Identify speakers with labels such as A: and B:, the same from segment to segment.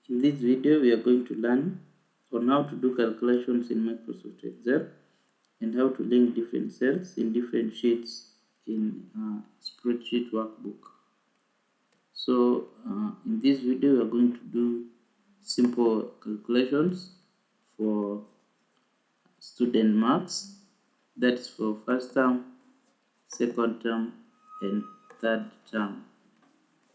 A: In this video, we are going to learn on how to do calculations in Microsoft Excel and how to link different cells in different sheets in spreadsheet workbook. So in this video, we are going to do simple calculations for student marks. That's for first term, second term, and third term.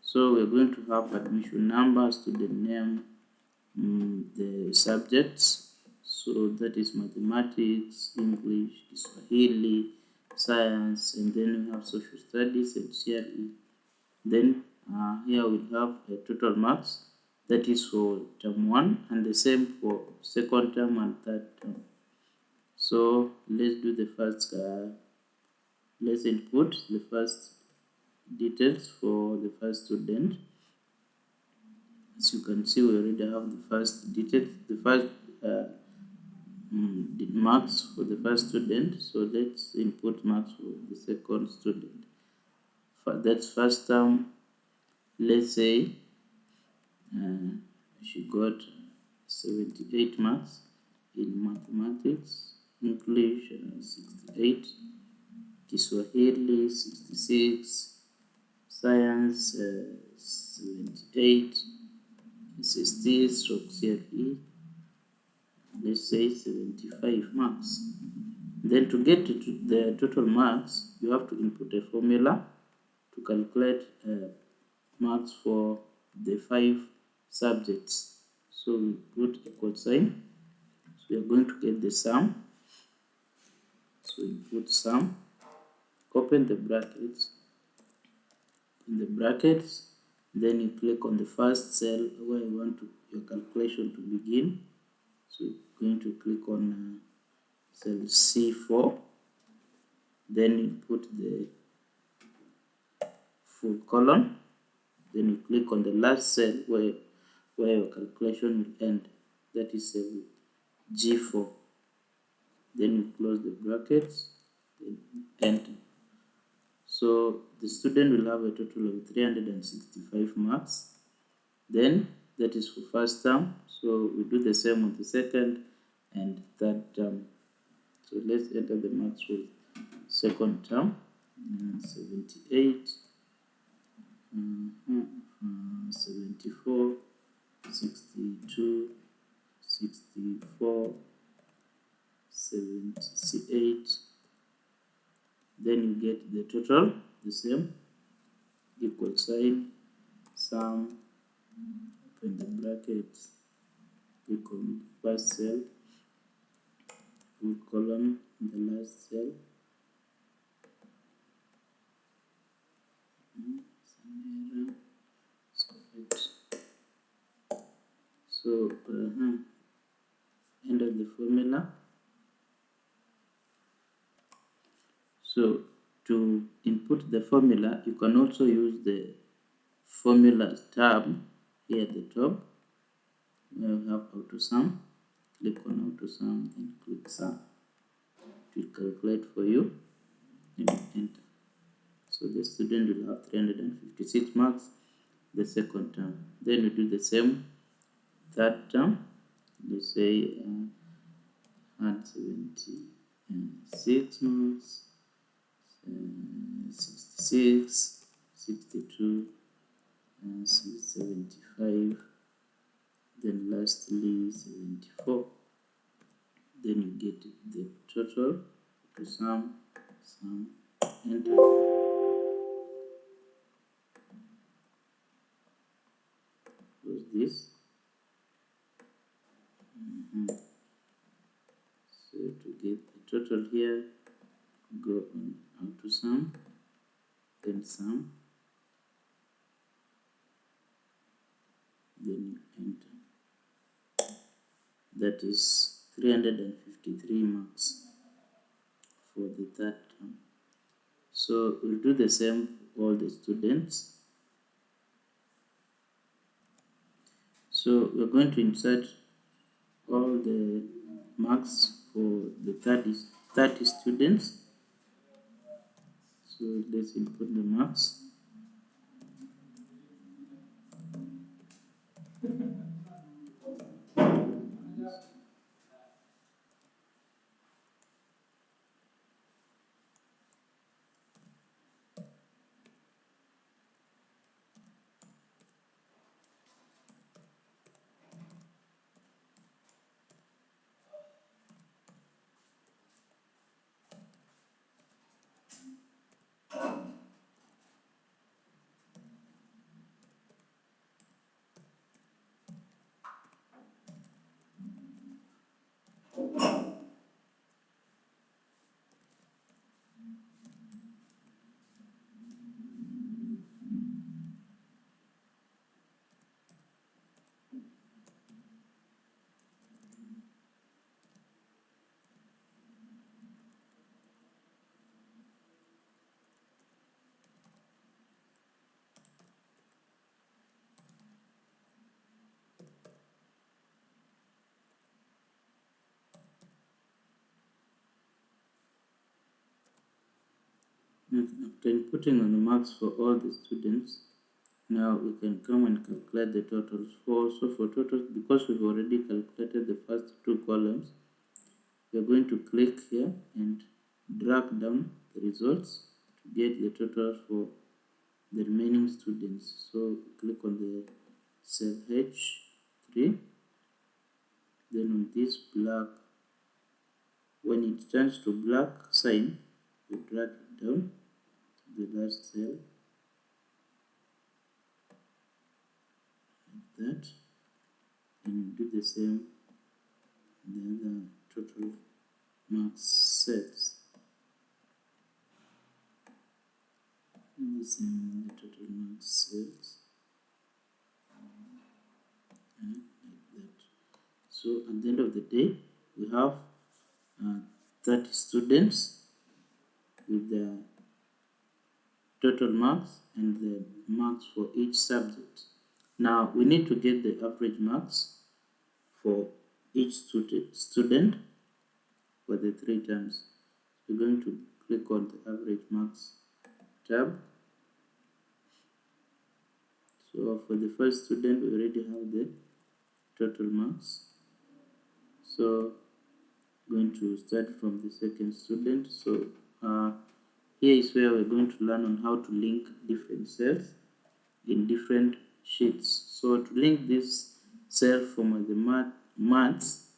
A: So we're going to have admission number, student name, the subjects. So that is mathematics, English, Swahili, science, and then we have social studies and CRE. Then here we have total marks. That is for term 1 and the same for second term and third term. So let's do the first, let's input the first details for the first student. As you can see, we already have the first details, the first marks for the first student. So let's input marks for the second student. That's first term. Let's say she got 78 marks in mathematics, English 68, Kiswahili 66, science 78, SST stroke CRE, let's say 75 marks. Then to get to the total marks, you have to input a formula to calculate marks for the 5 subjects. So we put equal sign. So we are going to get the sum. So we put sum, open the brackets. In the brackets, then you click on the first cell where you want your calculation to begin. So you're going to click on cell C4. Then you put the full column. Then you click on the last cell where your calculation will end. That is cell G4. Then you close the brackets, then enter. So the student will have a total of 365 marks. Then that is for first term. So we do the same with the second and third term. So let's enter the marks for second term. 78, 74, 62, 64, 78. Then you get the total, the same, equal sign, sum, open the brackets, click on first cell, full column, the last cell. So enter the formula. So to input the formula, you can also use the formulas tab here at the top. We have auto sum. Click on auto sum and click sum. It will calculate for you and enter. So the student will have 356 marks the second term. Then we do the same third term. Let's say had 76 marks, 66, 62, 75, then lastly 74. Then you get the total to sum, enter. Close this. So to get the total here, go on auto sum, then sum, then you enter. That is 353 marks for the third term. So we'll do the same for all the students. So we're going to insert all the marks for the 30 students. So let's input the marks. After inputting on the marks for all the students, now we can come and calculate the totals. For totals, because we've already calculated the first two columns, we are going to click here and drag down the results to get the totals for the remaining students. So click on the cell H3, then on this black, when it turns to black sign, we drag it down to the last cell, like that, and do the same in the other total marks cells. Do the same in the total marks cells, and like that. So at the end of the day, we have 30 students with the total marks and the marks for each subject. Now we need to get the average marks for each student for the 3 terms. We're going to click on the average marks tab. So for the first student, we already have the total marks. So going to start from the second student. So here is where we're going to learn on how to link different cells in different sheets. So to link this cell from the maths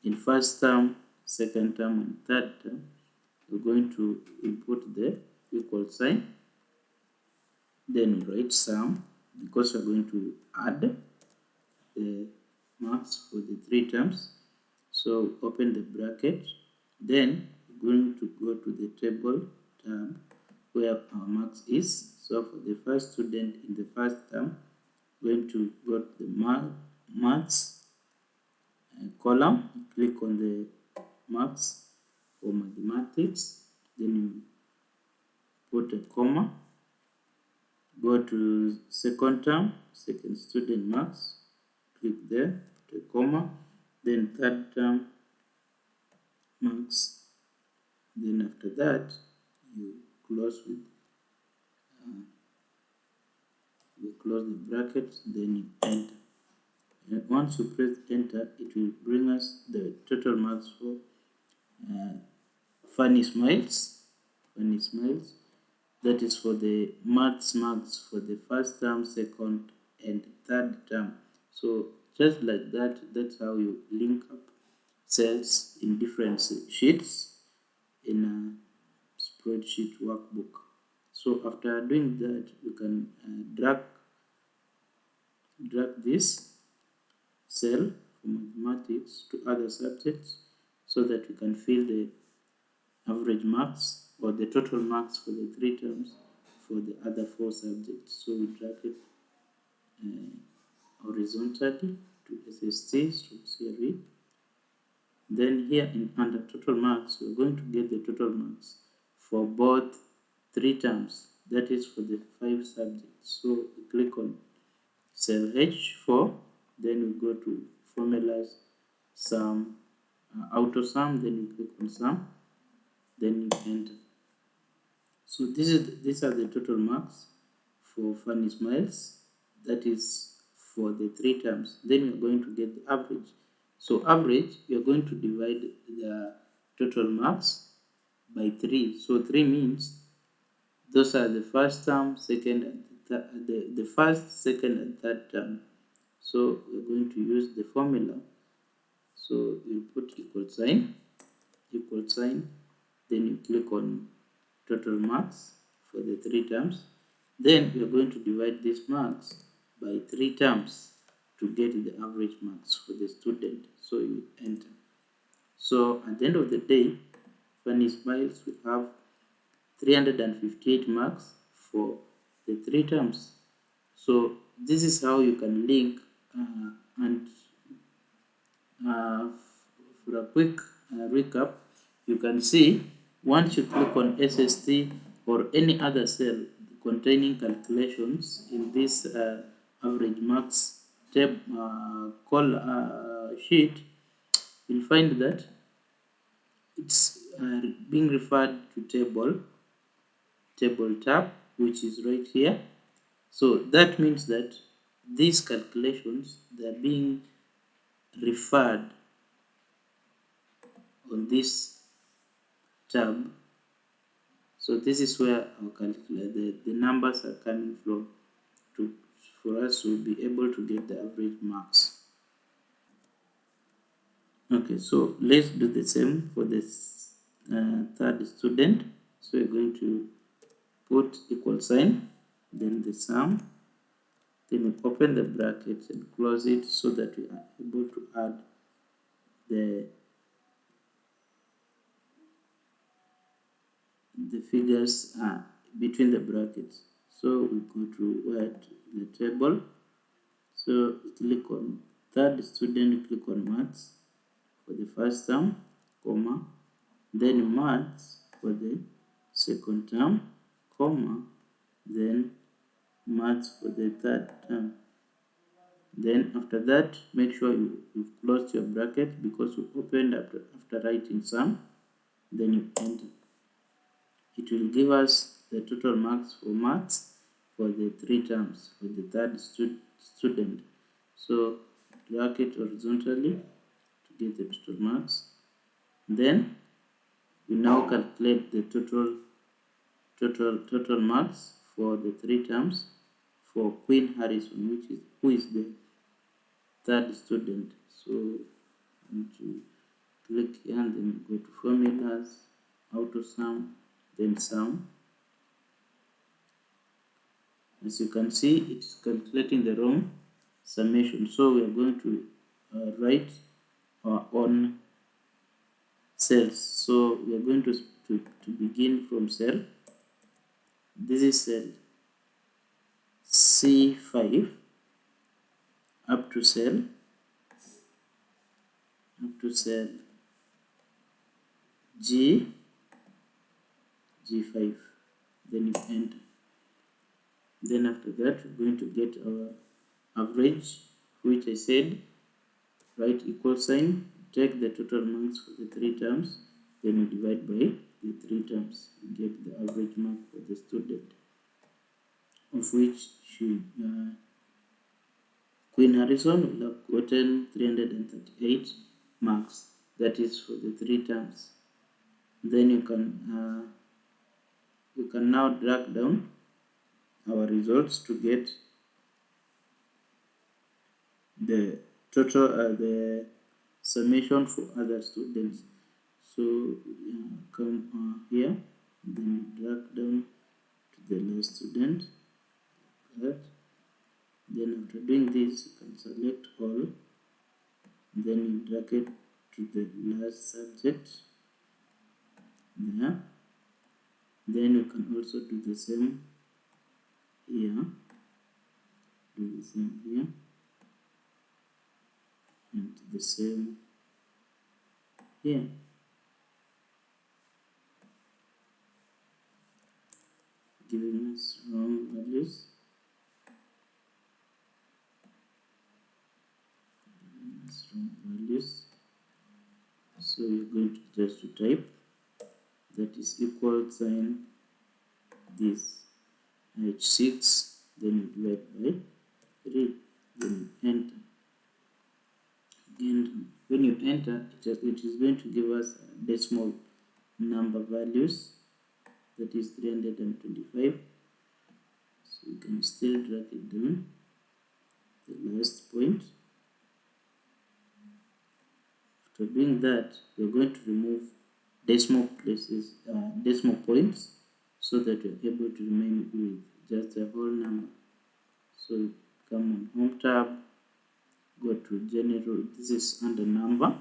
A: in first term, second term, and third term, we're going to input the equal sign. Then write sum, because we're going to add the marks for the 3 terms. So open the bracket. Then we're going to go to the table tab where our marks is. So for the first student in the first term, we're going to go to the maths column, click on the marks for mathematics, then you put a comma, go to second term, second student marks, click there, put a comma, then third term marks, then after that you close with you close the bracket, then you enter. And once you press enter, it will bring us the total marks for funny smiles. That is for the maths marks for the first term, second, and third term. So just like that, that's how you link up cells in different sheets in a spreadsheet workbook. So after doing that, you can drag this cell from mathematics to other subjects so that you can fill the average marks or the total marks for the 3 terms for the other 4 subjects. So we drag it horizontally to SST/CRE. Then here under total marks, we're going to get the total marks for both 3 terms, that is for the 5 subjects. So we click on cell H4, then we go to formalize sum, auto sum, then you click on sum, then you enter. So these are the total marks for funny smiles, that is for the 3 terms. Then we're going to get the average. So average, you're going to divide the total marks by 3. So 3 means those are the first term, second, and the first, second, and third term. So we're going to use the formula. So you put equal sign, then you click on total marks for the 3 terms. Then we are going to divide these marks by 3 terms to get the average marks for the student. So you enter. So at the end of the day, funny smiles will have 358 marks for the 3 terms. So this is how you can link and for a quick recap, you can see once you click on SST or any other cell containing calculations in this average marks tab sheet, you'll find that it's being referred to table table tab, which is right here. So that means that these calculations, they are being referred on this tab. So this is where our the numbers are coming from for us to be able to get the average marks. Okay, so let's do the same for this third student. So we're going to put equal sign, then the sum, then we open the brackets and close it so that we are able to add the figures between the brackets. So we go to the table. So click on third student, click on maths for the first term, comma, then maths for the second term, comma, then maths for the third term. Then after that, make sure you've closed your bracket because you opened after writing sum, then you enter. It will give us the total marks for maths for the 3 terms for the third student. So drag it horizontally to get the total marks. Then we now calculate the total marks for the 3 terms for Queen Harrison, who is the third student. So I'm going to click here and then go to formulas, auto sum, then sum. As you can see, it's calculating the wrong summation. So we are going to write our own cells. So we are going to begin from cell. This is cell C5 up to cell G5. Then you enter. Then after that, we're going to get our average, which I said, write equal sign, take the total marks for the 3 terms, then we divide by the 3 terms, we get the average mark for the student, of which Queen Harrison will have gotten 338 marks. That is for the 3 terms. Then you can now drag down our results to get the total the summation for other students. So come here, then drag down to the last student. Right. Then after doing this, you can select all, then you drag it to the last subject there. Then you can also do the same here, and the same here. Giving us wrong values. So you're going to just to type that is equal sign this h6, then you divide by 3, then you enter. And when you enter, it is going to give us decimal number values, that is 325. So you can still drag it down the last point. After doing that, we're going to remove decimal points so that you're able to remain with just a whole number. So come on home tab, go to general, this is under number.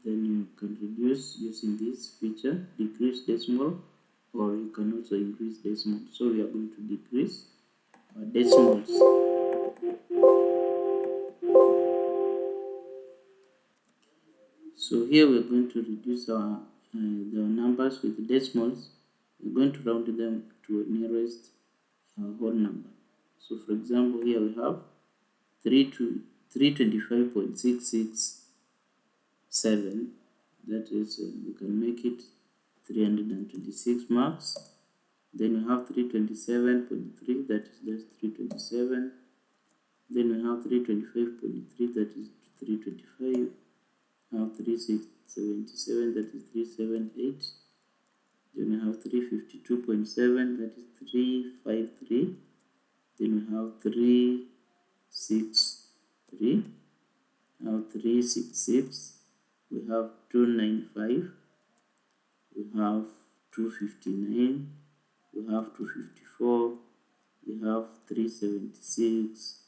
A: Then you can reduce using this feature, decrease decimal, or you can also increase decimal. So we are going to decrease our decimals. So here we're going to reduce our the numbers with decimals. We're going to round them to nearest whole number. So for example, here we have 325.667. That is, we can make it 326 marks. Then we have 327.3, that is just 327. Then we have 325.3, that is 325. Now 377, that is 378. Then we have 352.7, that is 353. Then we have 363. Now 366. We have 295. We have 259. We have 254. We have 376.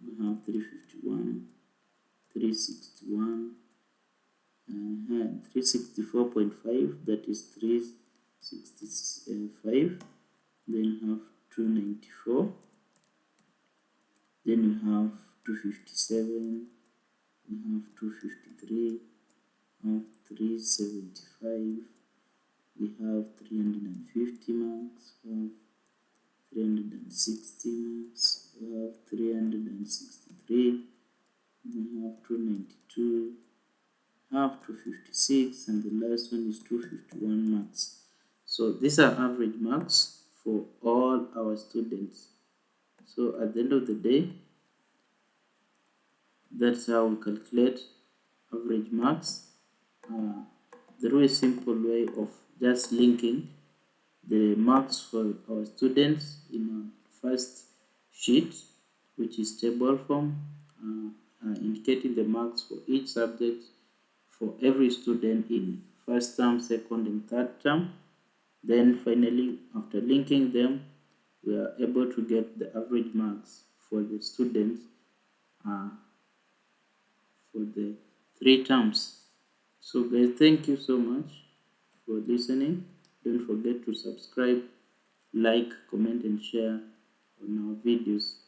A: We have 351. 361. 364.5, that is 365. Then we have 294. Then we have 257. We have 253. We have 375. We have 350 marks. We have 360 marks. We have 363. We have 292. Have 256, and the last one is 251 marks. So these are average marks for all our students. So at the end of the day, that's how we calculate average marks through a simple way of just linking the marks for our students in our first sheet, which is table form, indicating the marks for each subject for every student in first term, second, and third term. Then finally, after linking them, we are able to get the average marks for the students for the 3 terms. So guys, thank you so much for listening. Don't forget to subscribe, like, comment, and share on our videos.